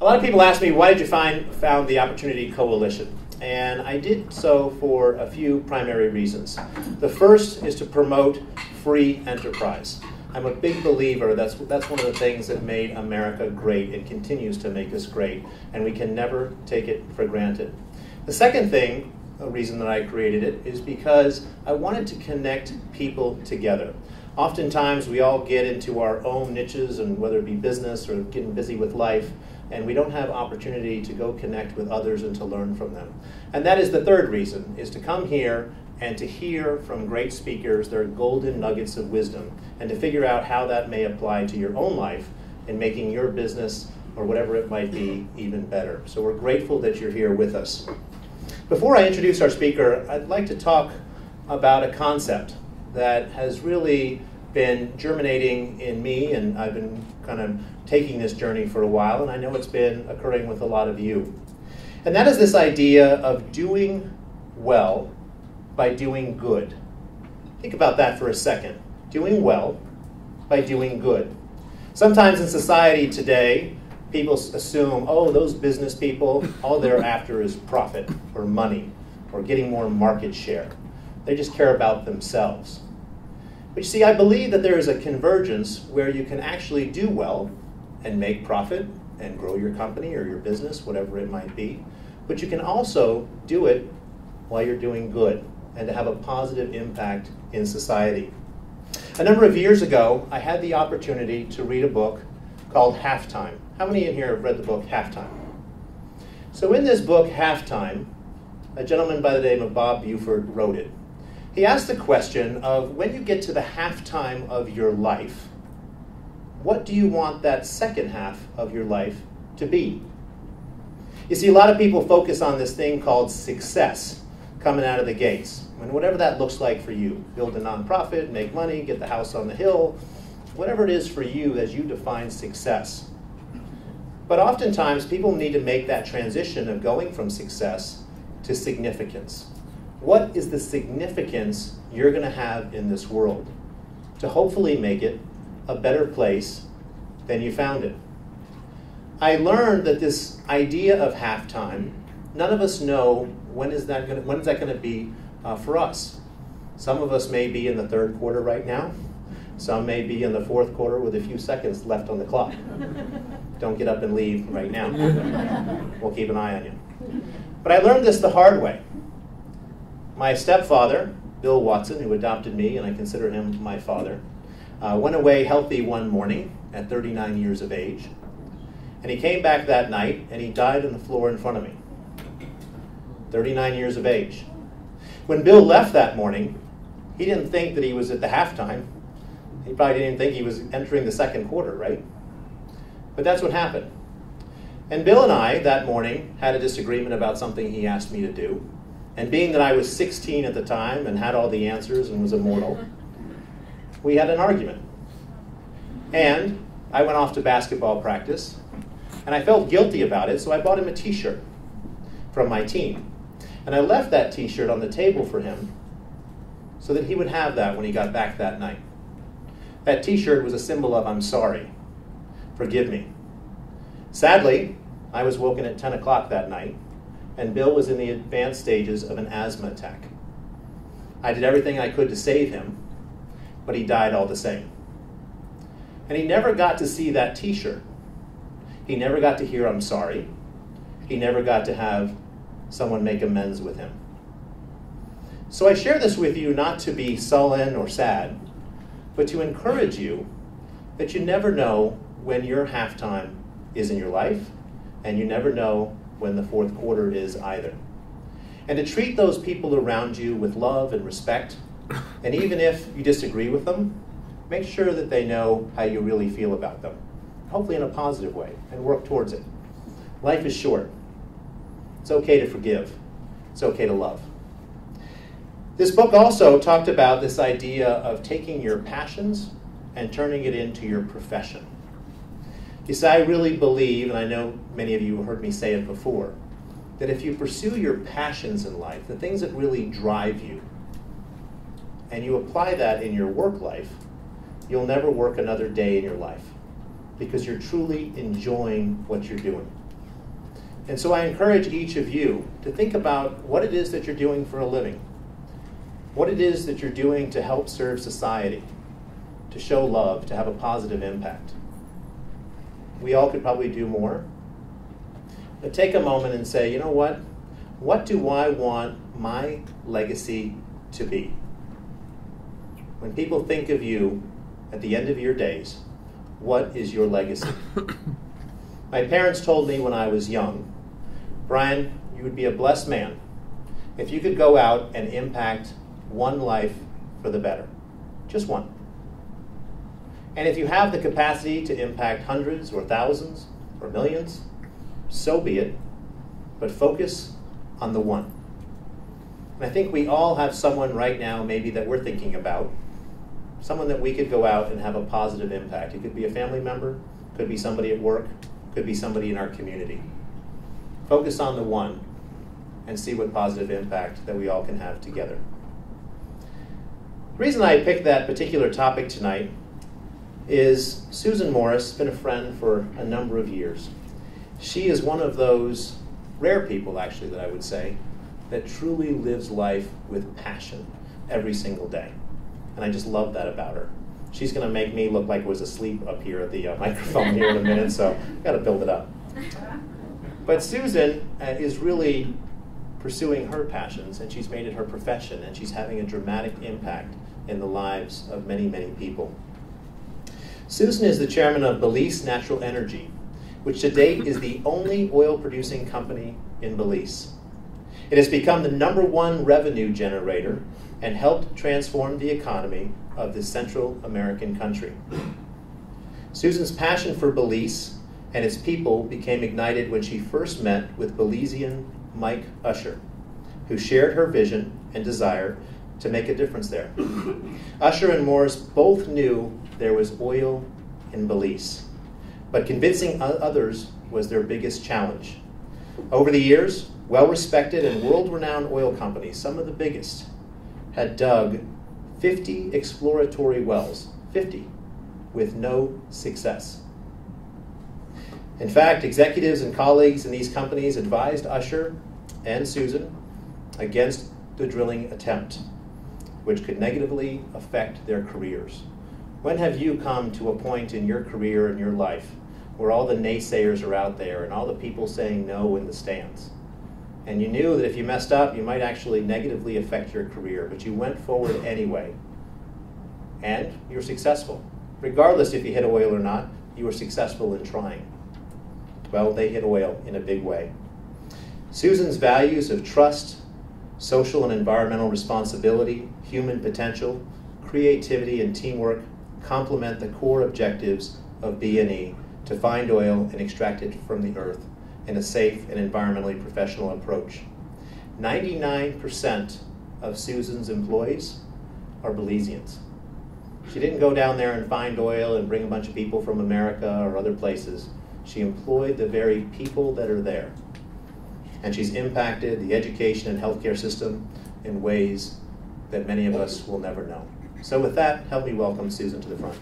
lot of people ask me, why did you found the Opportunity Coalition? And I did so for a few primary reasons. The first is to promote free enterprise. I'm a big believer that's one of the things that made America great and continues to make us great, and we can never take it for granted. The second thing, a reason that I created it, is because I wanted to connect people together. Oftentimes we all get into our own niches, and whether it be business or getting busy with life, and we don't have opportunity to go connect with others and to learn from them. And that is the third reason, is to come here and to hear from great speakers their golden nuggets of wisdom, and to figure out how that may apply to your own life in making your business or whatever it might be even better. So we're grateful that you're here with us. Before I introduce our speaker, I'd like to talk about a concept that has really been germinating in me, and I've been kind of taking this journey for a while, and I know it's been occurring with a lot of you. And that is this idea of doing well by doing good. Think about that for a second. Doing well by doing good. Sometimes in society today, people assume, oh, those business people, all they're after is profit or money or getting more market share. They just care about themselves. But you see, I believe that there is a convergence where you can actually do well and make profit and grow your company or your business, whatever it might be. But you can also do it while you're doing good and to have a positive impact in society. A number of years ago, I had the opportunity to read a book called Halftime. How many in here have read the book Halftime? So in this book, Halftime, a gentleman by the name of Bob Buford wrote it. He asked the question of, when you get to the halftime of your life, what do you want that second half of your life to be? You see, a lot of people focus on this thing called success coming out of the gates. And whatever that looks like for you, build a nonprofit, make money, get the house on the hill, whatever it is for you as you define success. But oftentimes people need to make that transition of going from success to significance. What is the significance you're going to have in this world to hopefully make it a better place than you found it? I learned that this idea of halftime, none of us know when is that going to be for us. Some of us may be in the third quarter right now. Some may be in the fourth quarter with a few seconds left on the clock. Don't get up and leave right now. We'll keep an eye on you. But I learned this the hard way. My stepfather, Bill Watson, who adopted me, and I consider him my father, went away healthy one morning at 39 years of age. And he came back that night, and he died on the floor in front of me. 39 years of age. When Bill left that morning, he didn't think that he was at the halftime. He probably didn't think he was entering the second quarter, right? But that's what happened. And Bill and I, that morning, had a disagreement about something he asked me to do. And being that I was 16 at the time and had all the answers and was immortal, we had an argument. And I went off to basketball practice, and I felt guilty about it, so I bought him a t-shirt from my team. And I left that t-shirt on the table for him so that he would have that when he got back that night. That t-shirt was a symbol of, I'm sorry, forgive me. Sadly, I was woken at 10 o'clock that night, and Bill was in the advanced stages of an asthma attack. I did everything I could to save him, but he died all the same. And he never got to see that t-shirt. He never got to hear I'm sorry. He never got to have someone make amends with him. So I share this with you not to be sullen or sad, but to encourage you that you never know when your halftime is in your life, and you never know when the fourth quarter is either. And to treat those people around you with love and respect, and even if you disagree with them, make sure that they know how you really feel about them, hopefully in a positive way, and work towards it. Life is short. It's okay to forgive. It's okay to love. This book also talked about this idea of taking your passions and turning it into your profession. You see, I really believe, and I know many of you have heard me say it before, that if you pursue your passions in life, the things that really drive you, and you apply that in your work life, you'll never work another day in your life because you're truly enjoying what you're doing. And so I encourage each of you to think about what it is that you're doing for a living, what it is that you're doing to help serve society, to show love, to have a positive impact. We all could probably do more, but take a moment and say, you know what? What do I want my legacy to be? When people think of you at the end of your days, what is your legacy? My parents told me when I was young, Brian, you would be a blessed man if you could go out and impact one life for the better. Just one. And if you have the capacity to impact hundreds or thousands or millions, so be it. But focus on the one. And I think we all have someone right now maybe that we're thinking about, someone that we could go out and have a positive impact. It could be a family member, could be somebody at work, could be somebody in our community. Focus on the one and see what positive impact that we all can have together. The reason I picked that particular topic tonight is Susan Morrice has been a friend for a number of years. She is one of those rare people, actually, that I would say, that truly lives life with passion every single day. And I just love that about her. She's going to make me look like I was asleep up here at the microphone here in a minute, so I've got to build it up. But Susan is really pursuing her passions, and she's made it her profession, and she's having a dramatic impact in the lives of many, many people. Susan is the chairman of Belize Natural Energy, which to date is the only oil-producing company in Belize. It has become the #1 revenue generator and helped transform the economy of this Central American country. Susan's passion for Belize and its people became ignited when she first met with Belizean Mike Usher, who shared her vision and desire to make a difference there. Usher and Morrice both knew there was oil in Belize, but convincing others was their biggest challenge. Over the years, well-respected and world-renowned oil companies, some of the biggest, had dug 50 exploratory wells, 50, with no success. In fact, executives and colleagues in these companies advised Usher and Susan against the drilling attempt, which could negatively affect their careers. When have you come to a point in your career and your life where all the naysayers are out there and all the people saying no in the stands? And you knew that if you messed up, you might actually negatively affect your career, but you went forward anyway. And you were successful. Regardless if you hit oil or not, you were successful in trying. Well, they hit oil in a big way. Susan's values of trust, social and environmental responsibility, human potential, creativity, and teamwork complement the core objectives of B&E to find oil and extract it from the earth in a safe and environmentally professional approach. 99% of Susan's employees are Belizeans. She didn't go down there and find oil and bring a bunch of people from America or other places. She employed the very people that are there. And she's impacted the education and healthcare system in ways that many of us will never know. So with that, help me welcome Susan to the front.